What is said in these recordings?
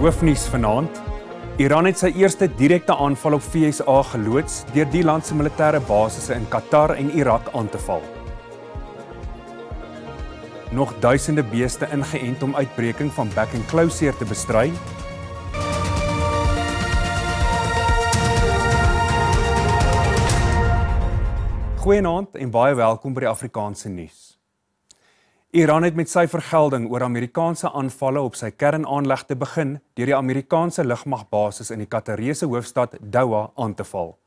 Hoofnuus vanaand. Iran het sy eerste direkte aanval op VSA geloods deur die land se militêre basisse in Qatar en Irak aan te val. Nog duisende beeste ingeënt om uitbreking van back and claw seer te bestry. Goeienaand en baie welkom by die Afrikaanse nuus. Iran het met sy vergelding oor Amerikaanse aanvalle op sy kernaanlegte begin deur die Amerikaanse lugmagbasis in die Qatarese hoofstad Doha aan te val.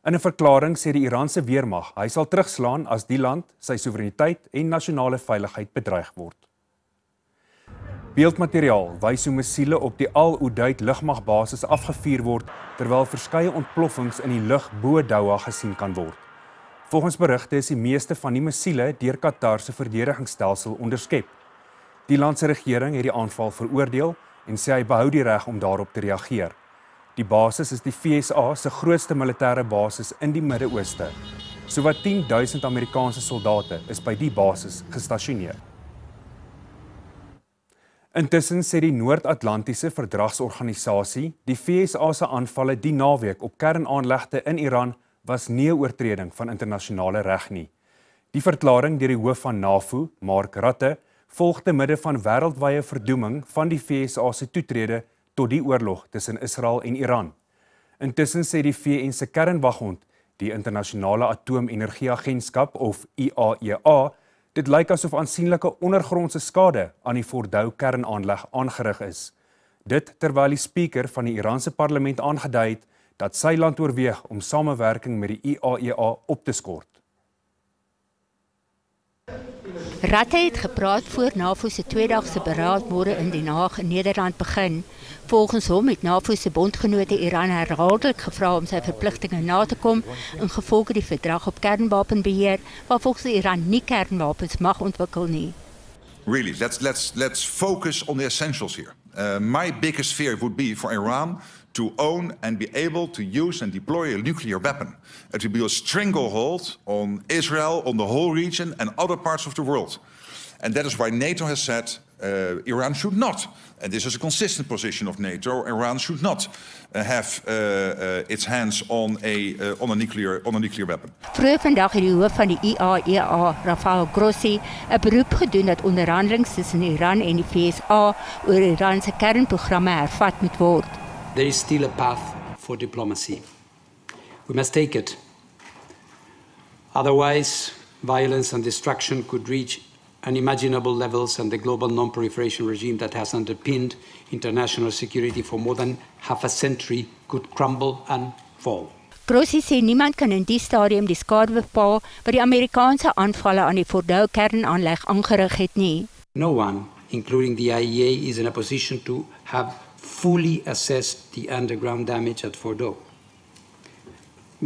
In 'n verklaring sê die Iranse weermag hy sal terugslaan as die land sy soewereiniteit en nasionale veiligheid bedreig word. Beeldmateriaal wys hoe missiele op die Al Udeid lugmagbasis afgevuur word terwyl verskeie ontploffings in die lug bo Doha gesien kan word. Volgens berigte is die meeste van die missiele deur Qatar se verdedigingsstelsel onderskep. Die land se regering het die aanval veroordeel en sê hy behou die reg om daarop te reageer. Die basis is die VSA se grootste militêre basis in die Midde-Ooste. Sowat 10,000 Amerikaanse soldate is by die basis gestasioneer. Intussen sê die Noord-Atlantiese Verdragsorganisasie die VSA se aanvalle die naweek op kernaanlegte in Iran was nie 'n oortreding van internasionale reg nie. Die verklaring deur die hoof van NAVO, Mark Rutte, volg te midde van wêreldwye verdoeming van die VSA se toetrede tot die oorlog tussen Israel en Iran. Intussen sê die VN se kernwaghond, die Internasionale Atoomenergieagentskap of IAEA, dit lyk asof aansienlike ondergrondse skade aan die Fordow kernaanleg aangerig is. Dit terwyl die spreker van die Iranse parlement aangedui het dat sy land oorweeg om samewerking met die IAEA op te skort. Rutte het gepraat voor NAVO se tweedagse beraad môre in Den Haag in Nederland begin. Volgens hom het NAVO se bondgenote Iran herhaaldelik gevra om sy verpligtinge na te kom ingevolge die verdrag op kernwapenbeheer, waar volgens Iran nie kernwapens mag ontwikkel nie. Really, let's focus on the essentials here. My biggest fear would be for Iran to own and be able to use and deploy a nuclear weapon. It would be a stranglehold on Israel, on the whole region and other parts of the world. And that is why NATO has said Iran should not, and this is a consistent position of NATO, Iran should not have its hands on a nuclear weapon. Vroeger vandag het die hoof van die IAEA, Rafael Grossi, 'n beroep gedoen dat onderhandelings tussen Iran en die VSA oor Iran se kernprogramme hervat moet word. There is still a path for diplomacy. We must take it. Otherwise, violence and destruction could reach unimaginable levels, and the global non-proliferation regime that has underpinned international security for more than half a century could crumble and fall. Grossi sê niemand kan in die stadium die skade bepaal wat die Amerikaanse aanvalle aan die Fordow kernaanleg aangerig het nie. No one, including the IAEA, is in a position to have fully assessed the underground damage at Fordow.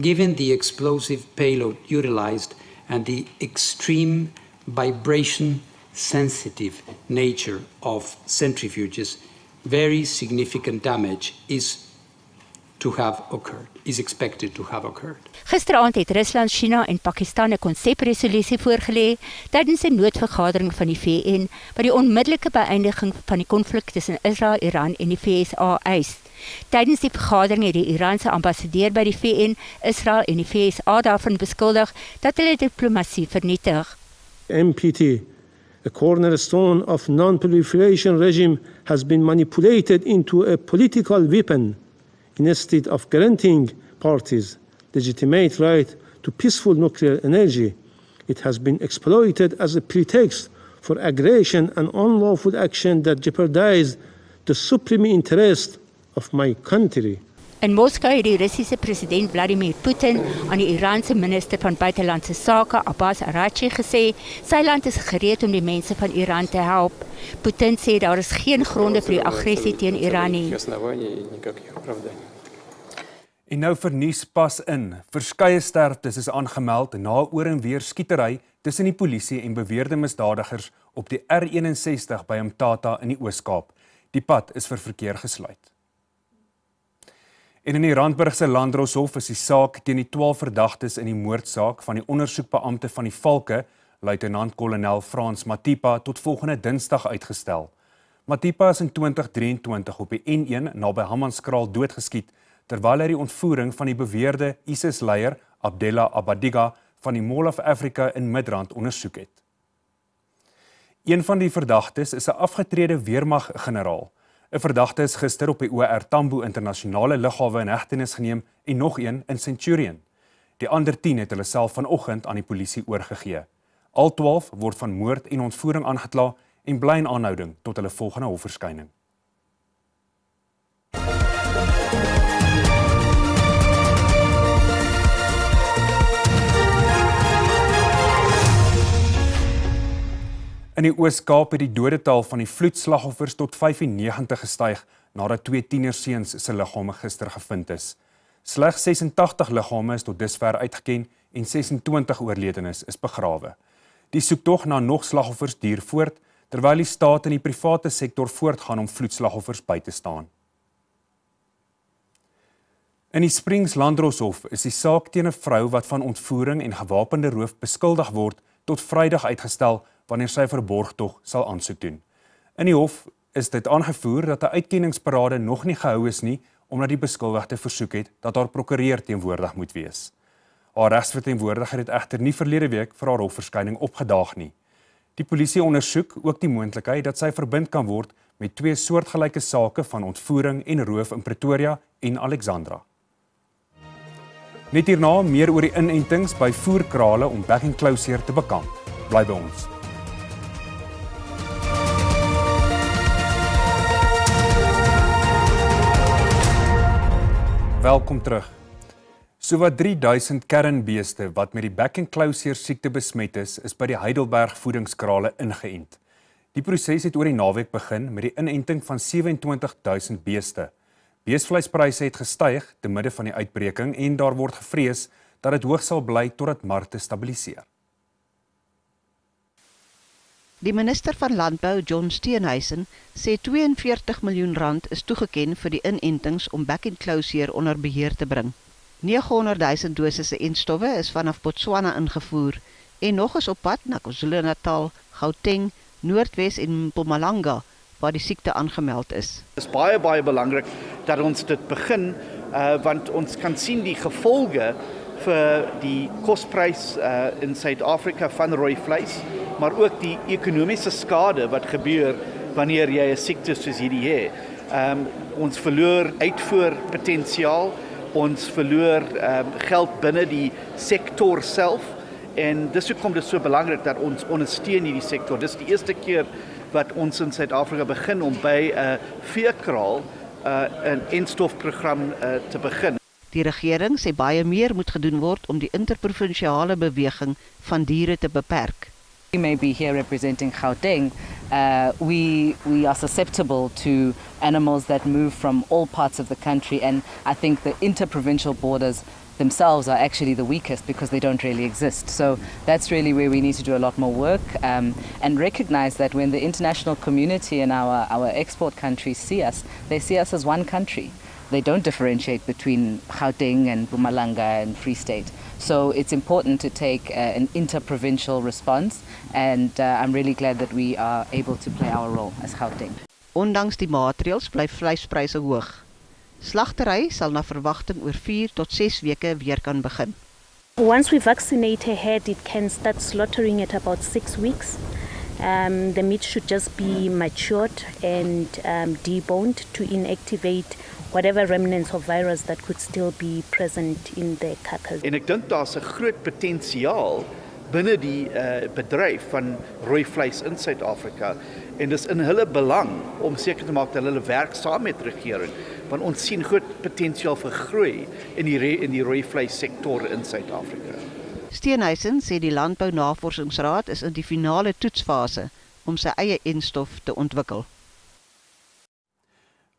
Given the explosive payload utilized and the extreme vibration-sensitive nature of centrifuges, very significant damage is expected to have occurred. Gisteraand het Rusland, China en Pakistan 'n konsepresolusie voorgelê tydens 'n noodvergadering van die VN wat die onmiddellike beëindiging van die konflik tussen Israel, Iran en die VSA eis. Tydens die vergadering het die Iranse ambassadeur by die VN, Israel en die VSA daarvan beskuldig dat hulle diplomatie vernietig. NPT, a cornerstone of non-proliferation regime, has been manipulated into a political weapon instead of granting parties legitimate right to peaceful nuclear energy. It has been exploited as a pretext for aggression and unlawful action that jeopardize the supreme interest of my country. In Moskou het die Russiese president Vladimir Putin aan die Iranse minister van buitelandse sake Abbas Araghchi gesê sy land is gereed om die mense van Iran te help. Putin sê daar is geen gronde vir die aggressie teen Iran nie. En nou vir nuus pas in. Verskeie sterftes is aangemeld na oor en weer skietery tussen die polisie en beweerde misdadigers op die R61 by Mthatha in die Oos-Kaap. Die pad is vir verkeer gesluit. En in die Randburgse Landdroshof is die saak teen die 12 verdagtes in die moordsaak van die ondersoekbeampte van die Valke, luitenant-kolonel Frans Matipa, tot volgende Dinsdag uitgestel. Matipa is in 2023 op die N1 naby Hammanskraal doodgeskiet terwyl hy die ontvoering van die beweerde ISIS-leier Abdullah Abadiga van die Mall of Africa in Midrand ondersoek het. Een van die verdagtes is 'n afgetrede weermag-generaal. 'n Verdagte is gister op die OR Tambo internasionale lughawe in hegtenis geneem en nog een in Centurion. Die ander 10 het hulle self vanoggend aan die polisie oorgegee. Al 12 word van moord en ontvoering aangekla en bly in aanhouding tot hulle volgende hofverskyning. In die Oos-Kaap het die dodetal van die vloedslagoffers tot 95 gestyg nadat 2 tienerseuns se liggame gister gevind is. Slegs 86 liggame is tot dusver uitgeken en 26 oorledenes is begrawe. Die soektog na nog slagoffers duur voort, terwyl die staat en die private sektor voortgaan om vloedslagoffers by te staan. In die Springs Landdroshof is die saak teen 'n vrou wat van ontvoering en gewapende roof beskuldig word tot Vrydag uitgestel wanneer sy verborgtog sal aansoek doen. In die hof is dit aangevoer dat 'n uitkenningsparade nog nie gehou is nie, omdat die beskuldigde versoek het dat haar prokureur teenwoordig moet wees. Haar regsverteenwoordiger het egter nie verlede week vir haar hofverskyning opgedaag nie. Die polisie ondersoek ook die moontlikheid dat sy verbind kan word met 2 soortgelyke sake van ontvoering en roof in Pretoria en Alexandra. Net hierna meer oor die inentings by voerkrale om back and closure te bekamp. Bly by ons. Welkom terug. Sowat 3000 kernbeeste wat met die back and closure siekte besmet is by die Heidelberg voedingskrale ingeënt. Die proses het oor die naweek begin met die inenting van 27000 beeste. Beesvleispryse het gestyg te midde van die uitbreking en daar word gevrees dat dit hoog sal bly totdat markte stabiliseer. Die minister van Landbou, John Steenhuisen, sê 42 miljoen rand is toegeken vir die inentings om back and closure onder beheer te bring. 900 000 dosisse entstowwe is vanaf Botswana ingevoer en nog is op pad na KwaZulu-Natal, Gauteng, Noordwes en Mpumalanga waar die siekte aangemeld is. Het is baie belangrik dat ons dit begin, want ons kan sien die gevolge vir die kosprys in Suid-Afrika van rooi vleis, maar ook die ekonomiese skade wat gebeur wanneer jy 'n siekte soos hierdie het. Ons verloor uitvoerpotensiaal, ons verloor geld binne die sektor self en dis hoekom dit so belangrik dat ons ondersteun hierdie sektor. Dis die eerste keer wat ons in Suid-Afrika begin om by 'n veekraal 'n entstofprogram te begin. Die regering sê baie meer moet gedoen word om die interprovinsiale beweging van diere te beperk. We may be here representing Gauteng. We are susceptible to animals that move from all parts of the country, and I think the interprovincial borders themselves are actually the weakest because they don't really exist. So that's really where we need to do a lot more work and recognize that when the international community and our export countries see us, they see us as one country. They don't differentiate between Gauteng and Mpumalanga and Free State. So it's important to take an interprovincial response, and I'm really glad that we are able to play our role as Gauteng. Ondanks die maatreëls bly vleispryse hoog. Slagtery sal na verwagting oor 4 tot 6 weke weer kan begin. Once we vaccinate a herd, it can start slaughtering at about 6 weeks. The meat should just be matured and deboned to inactivate whatever remnants of virus that could still be present in the carcass. En ek dink daar's 'n groot potensiaal binne die bedryf van rooi vleis in Suid-Afrika en dis in hulle belang om seker te maak dat hulle werk saam met die regering, want ons sien groot potensiaal vir groei in die rooi vleis sektor in Suid-Afrika. Steenhuisen sê die Landbou Navorsingsraad is in die finale toetsfase om sy eie enstof te ontwikkel.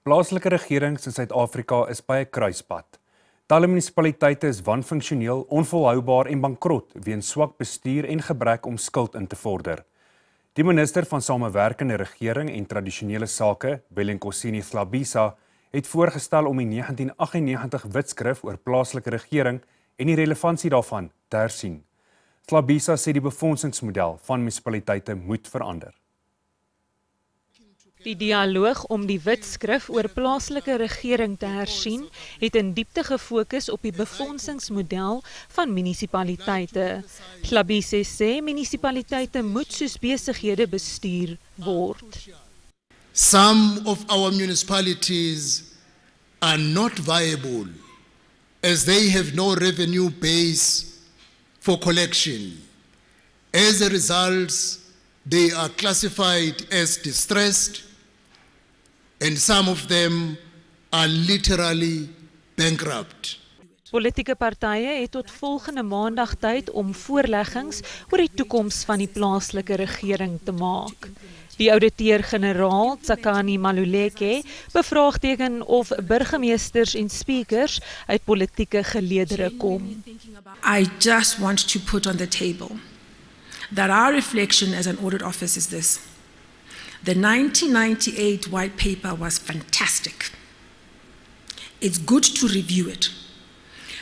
Plaaslike regerings in Suid-Afrika is by 'n kruispunt. Talle munisipaliteite is wanfunksioneel, onvolhoubaar en bankrot weens swak bestuur en gebrek om skuld in te vorder. Die minister van Samewerkende Regering en Tradisionele Sake, Belenkosini Slabisa, het voorgestel om die 1998 wetskrif oor plaaslike regering en die relevantie daarvan te hersien. Slabisa sê die befondsingsmodel van munisipaliteite moet verander. Die dialoog om die wetskrif oor plaaslike regering te hersien het in diepte gefokus op die befondsingsmodel van munisipaliteite. Hlabise sê munisipaliteite moet soos besighede bestuur word. Some of our municipalities are not viable as they have no revenue base for collection. As a result, they are classified as distressed, and some of them are literally bankrupt. Politieke partye het tot volgende maandag tyd om voorleggings oor die toekoms van die plaaslike regering te maak. Die ouditeur-generaal Tsakani Maluleke bevraagteken of burgemeesters en speakers uit politieke geleedere kom. I just want to put on the table that our reflection as an audit office is this. The 1998 white paper was fantastic. It's good to review it,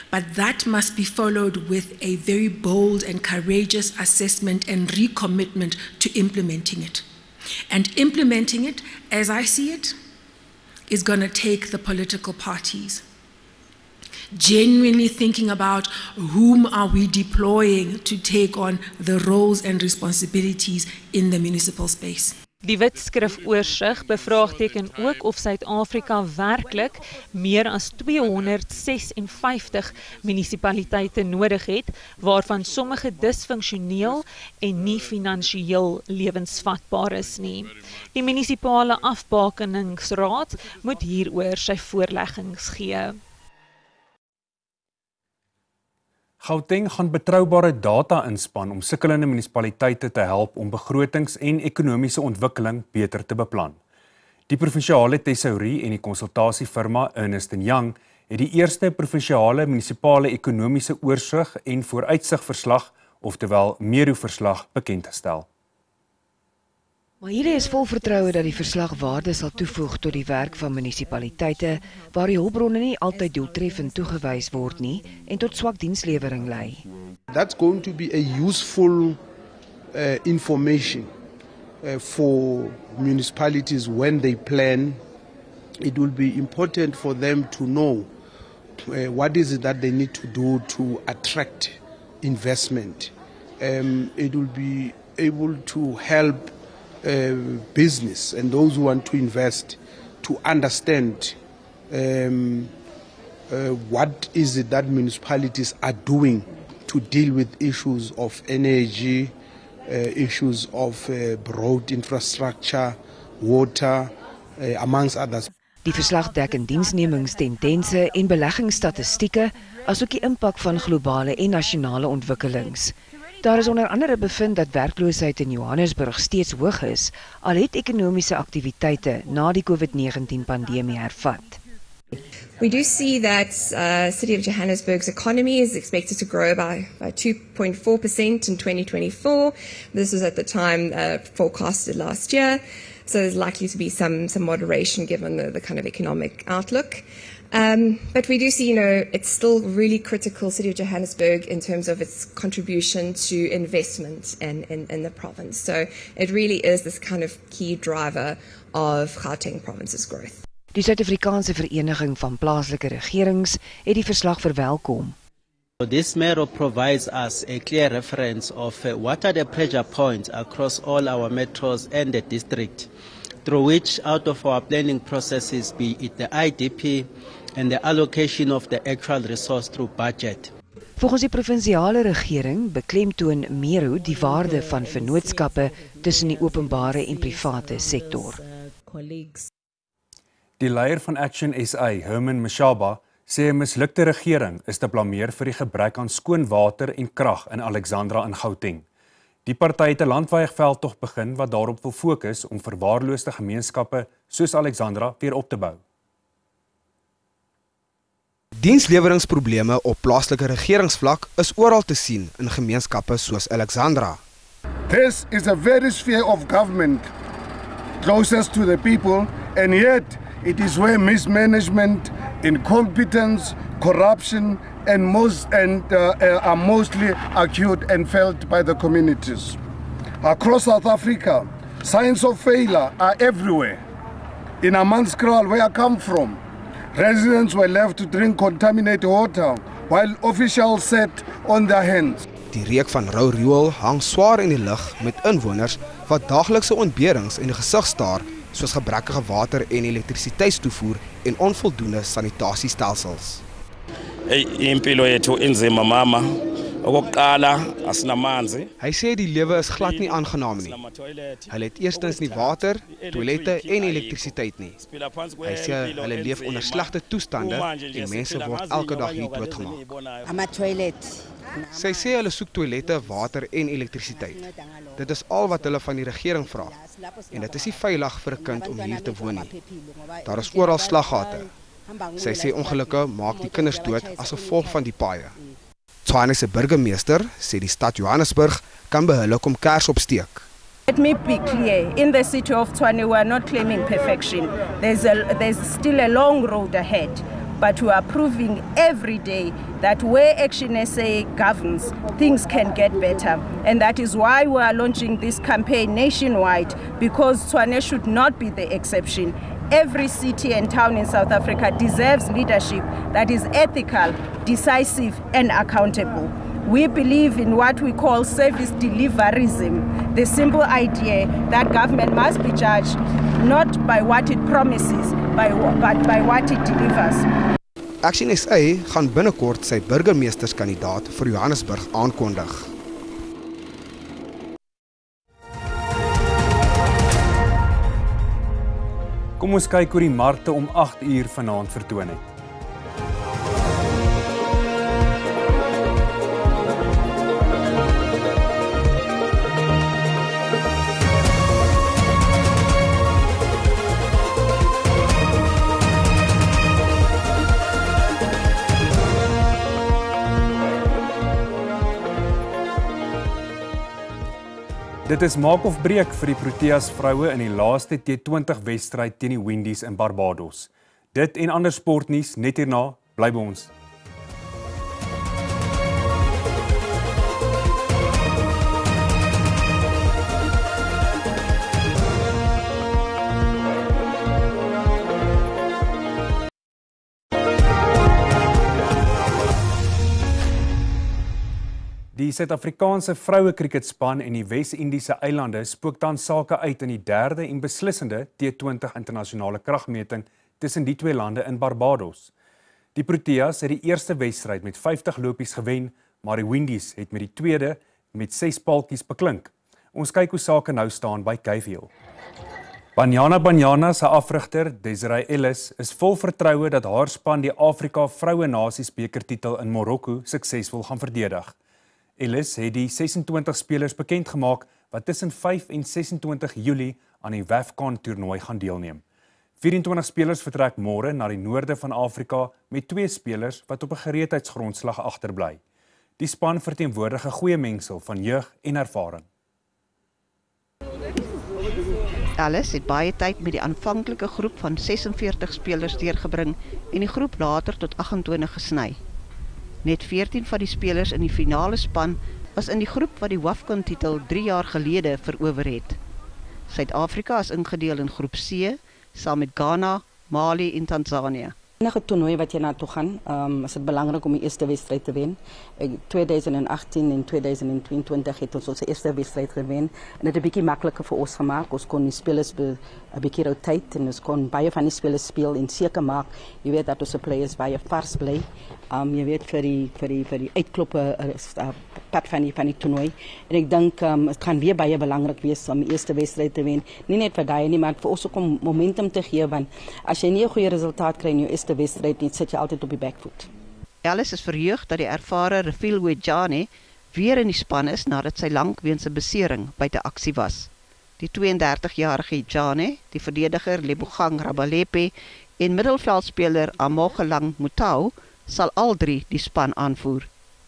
but that must be followed with a very bold and courageous assessment and recommitment to implementing it. And implementing it, as I see it, is going to take the political parties genuinely thinking about whom are we deploying to take on the roles and responsibilities in the municipal space. Die wetskrif oorsig bevraagteken ook of Suid-Afrika werklik meer as 256 munisipaliteite nodig het, waarvan sommige disfunksioneel en nie finansiëel lewensvatbaar is nie. Die munisipale afbakeningsraad moet hieroor sy voorleggings gee. Gauteng gaan betroubare data inspan om sukkelende munisipaliteite te help om begrotings en ekonomiese ontwikkeling beter te beplan. Die provinsiale tesourie en die konsultasiefirma Ernst & Young het die eerste provinsiale munisipale ekonomiese oorsig en vooruitsigverslag, oftewel MERU-verslag, bekendgestel. Maar hierdie is vol vertroue dat die verslag waarde sal toevoeg tot die werk van munisipaliteite waar die hulpbronne nie altyd doeltreffend toegewys word nie en tot swak dienslewering lei. That's going to be a useful information for municipalities when they plan. It will be important for them to know what is it that they need to do to attract investment. It will be able to help business and those who want to invest to understand what is it that municipalities are doing to deal with issues of energy, issues of road infrastructure, water, amongst others. Die verslag dek indiensnemingstendense en beleggingsstatistieke, asook die impak van globale en nasionale ontwikkelings. Daar is onder andere bevind dat werkloosheid in Johannesburg steeds hoog is, al het ekonomiese aktiwiteite na die COVID-19 pandemie hervat. We do see that City of Johannesburg's economy is expected to grow by 2.4% in 2024. This was at the time forecasted last year, so there's likely to be some moderation given the kind of economic outlook. But we do see, it's still really critical, City of Johannesburg, in terms of its contribution to investment in the province. So it really is this kind of key driver of Gauteng province's growth. Die Suid-Afrikaanse Vereniging van Plaaslike Regerings het die verslag verwelkom. This MERU provides us a clear reference of what are the pressure points across all our metros and the district, through which out of our planning processes, be it the IDP and the allocation of the actual resource through budget. Volgens die provinsiale regering beklemtoon MERU die waarde van vennootskappe tussen die openbare en private sektor. Die leier van Action SA, Herman Mashaba, sê 'n mislukte regering is te blameer vir die gebrek aan skoon water en krag in Alexandra in Gauteng. Die party het 'n landwyse veldtog begin wat daarop wil fokus om verwaarloosde gemeenskappe soos Alexandra weer op te bou. Diensleweringsprobleme op plaaslike regeringsvlak is oral te sien in gemeenskappe soos Alexandra. This is a very sphere of government closest to the people, and yet it is where mismanagement, incompetence, corruption are mostly acute and felt by the communities. Across South Africa, signs of failure are everywhere. In Amanskral, where I come from, residents were left to drink contaminated water while officials sat on their hands. Die reuk van rou riool hang swaar in die lug met inwoners wat daaglikse ontberings in die gesig staar, soos gebrekkige water en elektrisiteitstoevoer en onvoldoende sanitasiestelsels. Impilo yethu inzima mama. Okokuqala asinamanzi. Hy sê die lewe is glad nie aangenaam nie. Hulle het eerstens nie water, toilette en elektrisiteit nie. Hy sê hulle leef onder slegte toestande en mense word elke dag hier doodgemaak. Sy sê hulle soek toilette, water en elektrisiteit. Dit is al wat hulle van die regering vra. En dit is nie veilig vir 'n kind om hier te woon nie. Daar is oral slaggate. Sy sê ongelukke maak die kinders dood as gevolg van die paaie. Tshwane se burgemeester sê die stad Johannesburg kan behulle kom kers opsteek. Let me be clear, in the city of Tshwane we are not claiming perfection. There's still a long road ahead, but we are proving every day that where Action SA governs, things can get better. And that is why we are launching this campaign nationwide, because Tshwane should not be the exception. Every city and town in South Africa deserves leadership that is ethical, decisive and accountable. We believe in what we call service deliverism, the simple idea that government must be judged not by what it promises, but by what it delivers. Action SA gaan binnekort sy burgemeesterskandidaat vir Johannesburg aankondig. Kom ons kyk hoe die markte om 8 uur vanaand vertoon het. Dit is maak of breek vir die Proteas vroue in die laaste T20 wedstryd teen die Windies in Barbados. Dit en ander sportnuus net hierna, bly by ons. Die Suid-Afrikaanse vroue kriketspan en die Wes-Indiese eilande spook tans sake uit in die derde en beslissende T20 internasionale kragmeting tussen die twee lande in Barbados. Die Proteas het die eerste wedstryd met 50 lopies gewen, maar die Windies het met die tweede met 6 paaltjies beklink. Ons kyk hoe sake nou staan by Cavehill. Banyana se afrigter, Desiree Ellis, is vol vertroue dat haar span die Afrika Vroue Nasies bekertitel in Marokko suksesvol gaan verdedig. Ellis het die 26 spelers bekend gemaak wat tussen 5 en 26 Julie aan die WAFCON toernooi gaan deelneem. 24 spelers vertrek môre na die noorde van Afrika met 2 spelers wat op 'n gereedheidsgrondslag agterbly. Die span verteenwoordig 'n goeie mengsel van jeug en ervaring. Ellis het baie tyd met die aanvanklike groep van 46 spelers deurgebring en die groep later tot 28 gesny. Net 14 van die spelers in die finale span was in die groep wat die WAFCON-titel 3 jaar gelede verower het. Suid-Afrika is ingedeel in groep C, saam met Ghana, Mali en Tanzanië. Enige toernooi wat jy naartoe gaan, is het belangrijk om die eerste wedstrijd te winnen. In 2018 en 2022 het ons onze eerste wedstrijd gewen. En het een beetje makkelijker voor ons gemaakt. Ons kon die spelers een beetje rotate en ons kon baie van die spelers spelen en zeker maken. Je weet dat onze players baie vars blij. Je weet voor die uitkloppen pad van die toernooi. En ik denk het gaan weer baie belangrijk wees om die eerste wedstrijd te winnen. Niet net voor die nie, maar voor ons ook om momentum te geven. Want als je niet een goede resultaat krijgt in je eerste wedstrijd, niet zit je altijd op je backfoot. Ellis is verheugd dat die ervare Refilwe Jane weer in die span is nadat sy lank weens 'n besering buite aksie was. Die 32-jarige Jane, die verdediger Lebogang Rabalepe en middelveldspeler Amogelang Mutau sal al 3 die span aanvoer.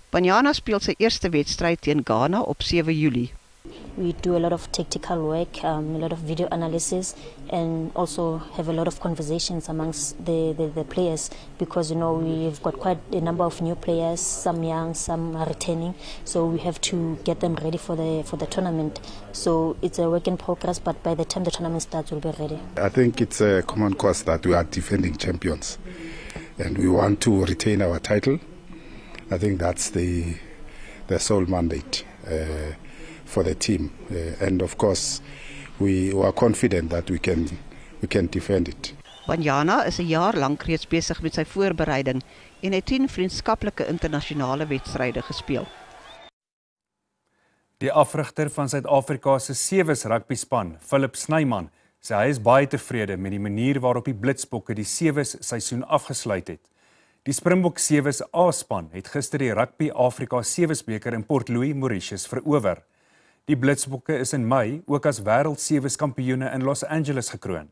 Banyana speel sy eerste wedstryd teen Ghana op 7 Julie. we do a lot of tactical work, a lot of video analysis, and also have a lot of conversations amongst the players, because we've got quite a number of new players, some young, some are returning, so we have to get them ready for the tournament. So it's a work in progress, but by the time the tournament starts, we'll be ready. I think it's a common cause that we are defending champions and we want to retain our title. I think that's the sole mandate for the team, and of course we are confident that we can defend it. Banyana is 'n jaar lank reeds besig met sy voorbereiding en het 10 vriendskaplike internasionale wedstryde gespeel. Die afrigter van Suid-Afrika se sewes rugbyspan, Philip Snyman, sê hy is baie tevrede met die manier waarop die Blitsbokke die sewes seisoen afgesluit het. Die Springbok sewes A-span het gister die Rugby Afrika Sewesbeker in Port Louis, Mauritius verower. Die Blitsbokke is in Mei ook as wêreld sewes kampioene in Los Angeles gekroon.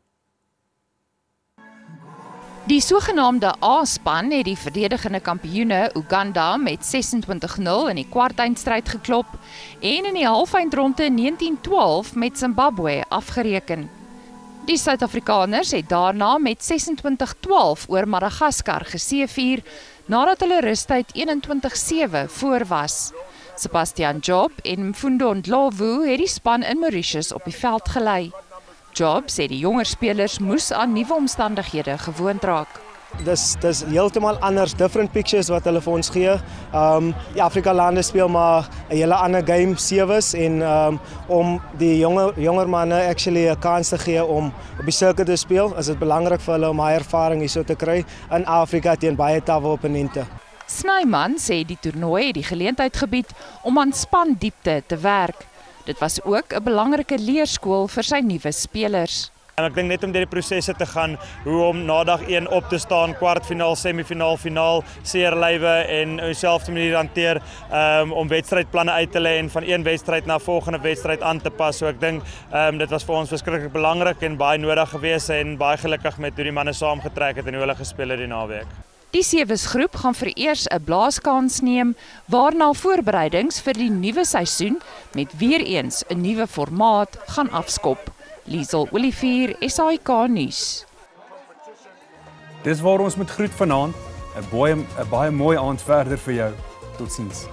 Die sogenaamde A-span het die verdedigende kampioene Uganda met 26-0 in die kwartfinale geklop en in die halfeindronde 1912 met Zimbabwe afgereken. Die Suid-Afrikaners het daarna met 26-12 oor Madagaskar geseëvier nadat hulle rustyd 21-7 voor was. Sebastian Job en Mfundo Ndlovu het die span in Mauritius op die veld gelei. Job sê die jonger spelers moes aan nuwe omstandighede gewoond raak. Dis heeltemal anders, different pictures wat hulle vir ons gee. Die Afrika lande speel maar 'n hele ander game, sewes, en om die jonger manne actually 'n kans te gee om op die circuit te speel, is dit belangrik vir hulle om baie ervaring hierso te kry in Afrika teen baie tawwe opponente. Snyman sê die toernooi het die geleentheid gebied om aan spandiepte te werk. Dit was ook 'n belangrike leerskool vir sy nuwe spelers. En ek dink net om deur die prosesse te gaan, hoe om na dag 1 op te staan, kwartfinaal, semifinaal, finaal, seerlywe en dieselfde manier hanteer om wedstrydplanne uit te lê en van een wedstryd na volgende wedstryd aan te pas. So ek dink dit was vir ons verskriklik belangrik en baie nodig gewees en baie gelukkig met hoe die manne saamgetrek het en hoe hulle gespeel het die naweek. Die sewesgroep gaan vereers 'n blaaskans neem, waarna voorbereidings vir die nuwe seisoen met weer eens 'n nuwe formaat gaan afskop. Liesel Olivier, SAK nuus. Dis waar ons met groet vanaand. 'n baie mooi aand verder vir jou. Totsiens.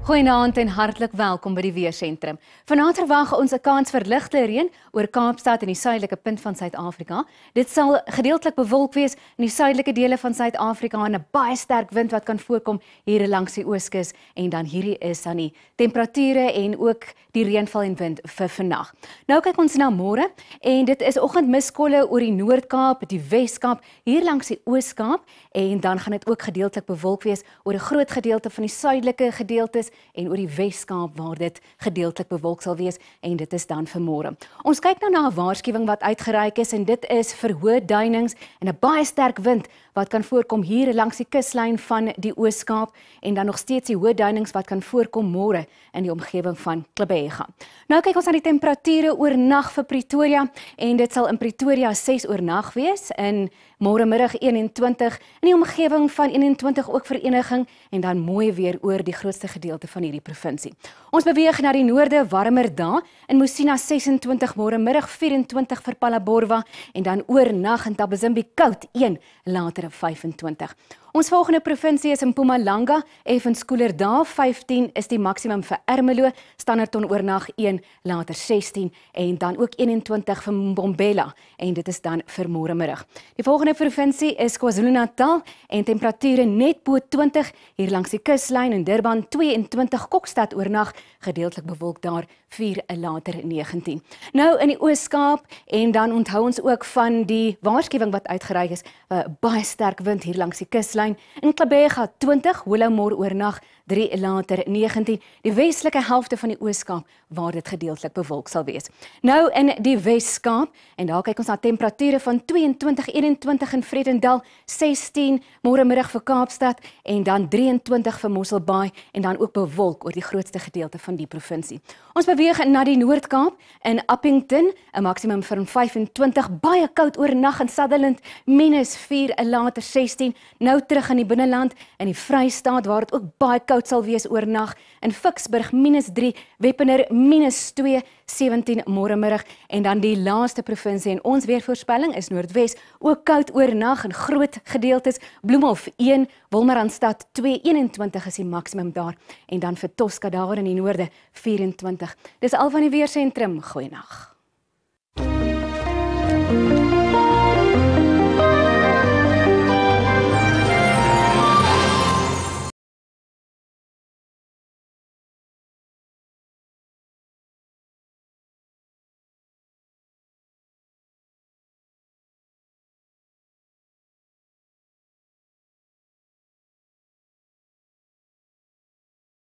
Goeienaand en hartlik welkom by die Weersentrum. Vanaand verwag ons 'n kans vir ligte reën oor Kaapstad en die suidelike punt van Suid-Afrika. Dit sal gedeeltelik bewolk wees in die suidelike dele van Suid-Afrika en 'n baie sterk wind wat kan voorkom hier langs die Ooskus, en dan hierdie is dan die temperature en ook die reënval en wind vir vannag. Nou kyk ons na môre, en dit is oggendmiskolle oor die Noord-Kaap, die Wes-Kaap, hier langs die Oos-Kaap, en dan gaan dit ook gedeeltelik bewolk wees oor 'n groot gedeelte van die suidelike gedeeltes en oor die Wes-Kaap waar dit gedeeltelik bewolk sal wees, en dit is dan vir môre. Ons kyk nou na 'n waarskuwing wat uitgereik is, en dit is vir hoë duinings en 'n baie sterk wind wat kan voorkom hier langs die kuslyn van die Oos-Kaap, en dan nog steeds die hoë duinings wat kan voorkom môre in die omgewing van Klebega. Nou kyk ons na die temperature oornag vir Pretoria, en dit sal in Pretoria 6 oornag wees, in môre middag 21, in die omgewing van 21 ook vereniging, en dan mooi weer oor die grootste gedeelte van hierdie provinsie. Ons beweeg na die noorde, warmer dae, in Musina 26 môre middag, 24 vir Phalaborwa, en dan oornag in Thabazimbi koud 1, later 25. Ons volgende provinsie is Mpumalanga, effens koeler dae, 15 is die maksimum vir Ermelo, Standerton oornag 1, later 16, en dan ook 21 vir Mbombela, en dit is dan vir môre middag. Die volgende provinsie is KwaZulu-Natal, en temperature net bo 20, hier langs die kuslyn in Durban 22, Kokstad oornag, gedeeltelik bewolk daar 4, later 19. Nou in die Oos-Kaap, en dan onthou ons ook van die waarskuwing wat uitgereik is, baie sterk wind hier langs die kuslyn, in Klebega 20, Willowmore oornag 3 later 19. Die westelike helfte van die Oos-Kaap waar dit gedeeltelik bewolk sal wees. Nou in die Wes-Kaap, en daar kyk ons na temperature van 22, 21 in Vredendal, 16 môre middag vir Kaapstad en dan 23 vir Mosselbaai en dan ook bewolk oor die grootste gedeelte van die provinsie. Ons beweeg na die Noord-Kaap in Appington, 'n maksimum van 25, baie koud oornag in Sutherland, -4 en later 16, nou terug in die binneland in die Vrystaat waar dit ook baie koud sal wees oornag, in Vicksburg -3, Wepener -2, 17 môre middag en dan die laaste provinsie en ons weervoorspelling is Noordwes, ook koud oornag in groot gedeeltes, Bloemhof 1, Wolmaranstad 2, 21 is die maksimum daar en dan vir Tosca daar in die noorde 24. Dis al van die weersentrum, goeienaand.